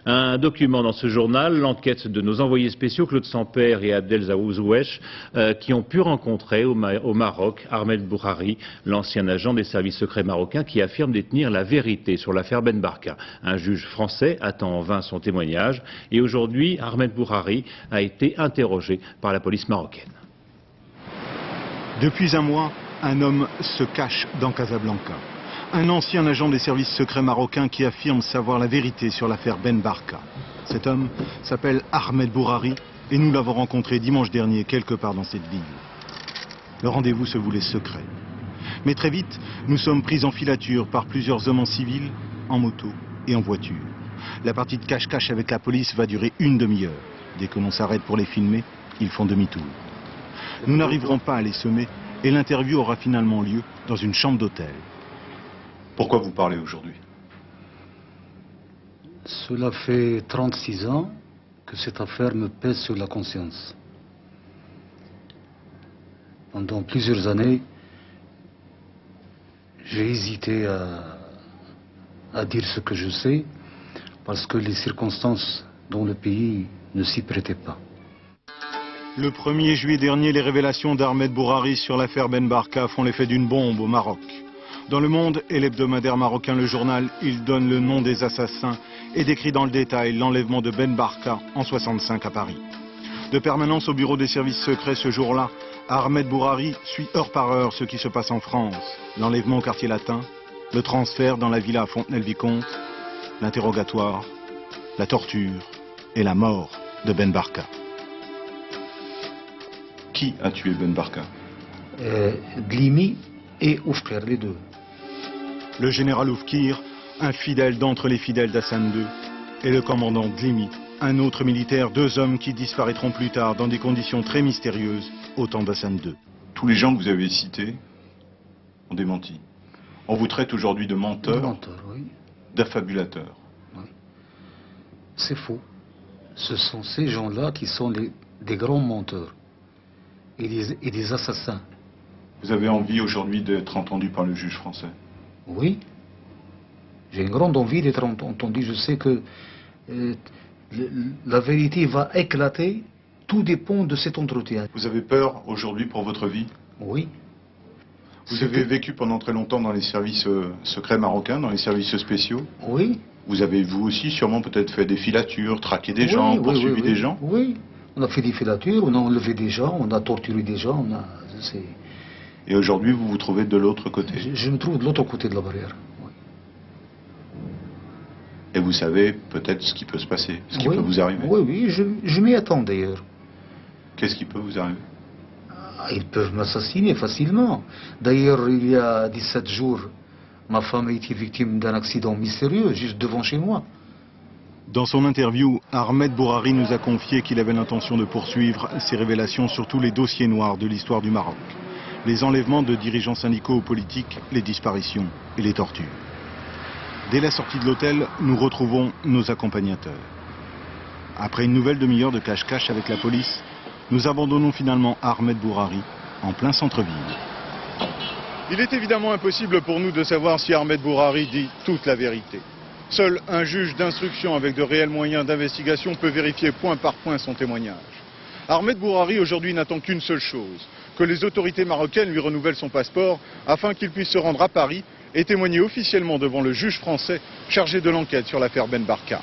Un document dans ce journal, l'enquête de nos envoyés spéciaux Claude Sampère et Abdel Zaouezouech qui ont pu rencontrer au Maroc Ahmed Bourhari, l'ancien agent des services secrets marocains qui affirme détenir la vérité sur l'affaire Ben Barka. Un juge français attend en vain son témoignage et aujourd'hui Ahmed Bourhari a été interrogé par la police marocaine. Depuis un mois, un homme se cache dans Casablanca. Un ancien agent des services secrets marocains qui affirme savoir la vérité sur l'affaire Ben Barka. Cet homme s'appelle Ahmed Bourhari et nous l'avons rencontré dimanche dernier quelque part dans cette ville. Le rendez-vous se voulait secret. Mais très vite, nous sommes pris en filature par plusieurs hommes en civil, en moto et en voiture. La partie de cache-cache avec la police va durer une demi-heure. Dès que l'on s'arrête pour les filmer, ils font demi-tour. Nous n'arriverons pas à les semer et l'interview aura finalement lieu dans une chambre d'hôtel. Pourquoi vous parlez aujourd'hui? Cela fait 36 ans que cette affaire me pèse sur la conscience. Pendant plusieurs années, j'ai hésité à dire ce que je sais parce que les circonstances dans le pays ne s'y prêtaient pas. Le 1er juillet dernier, les révélations d'Ahmed Bourhari sur l'affaire Ben Barka font l'effet d'une bombe au Maroc. Dans Le Monde et l'hebdomadaire marocain Le Journal, il donne le nom des assassins et décrit dans le détail l'enlèvement de Ben Barka en 65 à Paris. De permanence au bureau des services secrets ce jour-là, Ahmed Bourhari suit heure par heure ce qui se passe en France. L'enlèvement au quartier latin, le transfert dans la villa à Fontenay-le-Vicomte, l'interrogatoire, la torture et la mort de Ben Barka. Qui a tué Ben Barka? Dlimi et Oufkir, les deux. Le général Oufkir, un fidèle d'entre les fidèles d'Hassan II, et le commandant Dlimi, un autre militaire, deux hommes qui disparaîtront plus tard dans des conditions très mystérieuses au temps d'Hassan II. Tous les gens que vous avez cités ont démenti. On vous traite aujourd'hui de menteur, Oui. d'affabulateur. Oui. C'est faux. Ce sont ces gens-là qui sont des grands menteurs et des assassins. Vous avez envie aujourd'hui d'être entendu par le juge français? Oui. J'ai une grande envie d'être entendu. Je sais que la vérité va éclater. Tout dépend de cet entretien. Vous avez peur aujourd'hui pour votre vie? Oui. Vous avez vécu pendant très longtemps dans les services secrets marocains, dans les services spéciaux? Oui. Vous avez vous aussi sûrement peut-être fait des filatures, traqué des gens, poursuivi des gens? Oui. On a fait des filatures, on a enlevé des gens, on a torturé des gens, Et aujourd'hui, vous vous trouvez de l'autre côté? Je me trouve de l'autre côté de la barrière. Oui. Et vous savez peut-être ce qui peut se passer, ce qui peut vous arriver? Oui, je m'y attends d'ailleurs. Qu'est-ce qui peut vous arriver? Ils peuvent m'assassiner facilement. D'ailleurs, il y a 17 jours, ma femme a été victime d'un accident mystérieux juste devant chez moi. Dans son interview, Ahmed Bourhari nous a confié qu'il avait l'intention de poursuivre ses révélations sur tous les dossiers noirs de l'histoire du Maroc. Les enlèvements de dirigeants syndicaux ou politiques, les disparitions et les tortures. Dès la sortie de l'hôtel, nous retrouvons nos accompagnateurs. Après une nouvelle demi-heure de cache-cache avec la police, nous abandonnons finalement Ahmed Bourhari en plein centre-ville. Il est évidemment impossible pour nous de savoir si Ahmed Bourhari dit toute la vérité. Seul un juge d'instruction avec de réels moyens d'investigation peut vérifier point par point son témoignage. Ahmed Bourhari aujourd'hui n'attend qu'une seule chose, que les autorités marocaines lui renouvellent son passeport afin qu'il puisse se rendre à Paris et témoigner officiellement devant le juge français chargé de l'enquête sur l'affaire Ben Barka.